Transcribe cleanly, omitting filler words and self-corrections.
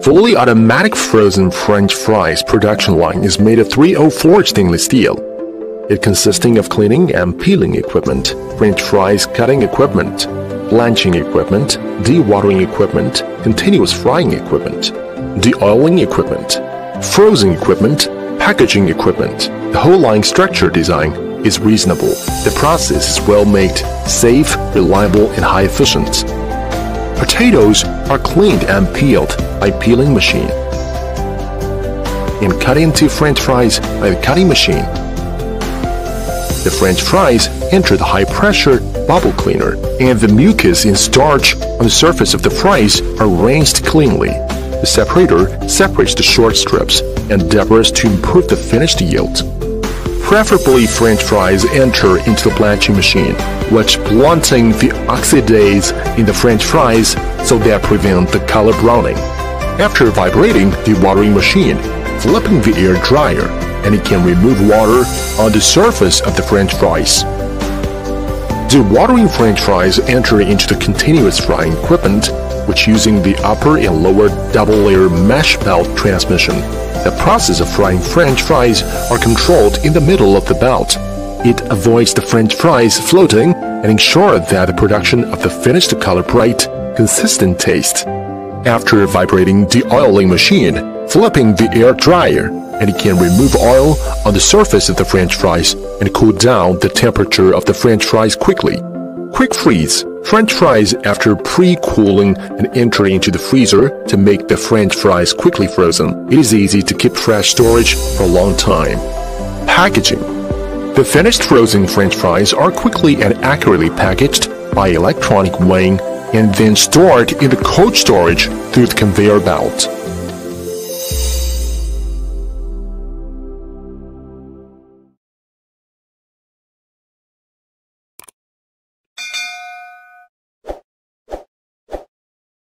Fully automatic frozen French fries production line is made of 304 stainless steel. It consisting of cleaning and peeling equipment, French fries cutting equipment, blanching equipment, dewatering equipment, continuous frying equipment, de-oiling equipment, frozen equipment, packaging equipment. The whole line structure design is reasonable. The process is well made, safe, reliable, and high efficient. Potatoes are cleaned and peeled by peeling machine and cut into French fries by the cutting machine. The French fries enter the high-pressure bubble cleaner, and the mucus and starch on the surface of the fries are rinsed cleanly. The separator separates the short strips and debris to improve the finished yield. Preferably, French fries enter into the blanching machine, which blunting the oxidase in the French fries so that prevent the color browning. After vibrating the watering machine, flipping the air dryer, and it can remove water on the surface of the French fries. The watering French fries enter into the continuous frying equipment, which using the upper and lower double-layer mesh belt transmission. The process of frying French fries are controlled in the middle of the belt. It avoids the French fries floating and ensures that the production of the finished color bright, consistent taste. After vibrating the oiling machine, flipping the air dryer, and it can remove oil on the surface of the French fries and cool down the temperature of the French fries quickly. Quick freeze. French fries after pre-cooling and entering into the freezer to make the French fries quickly frozen. It is easy to keep fresh storage for a long time. Packaging. The finished frozen French fries are quickly and accurately packaged by electronic weighing and then stored in the cold storage through the conveyor belt.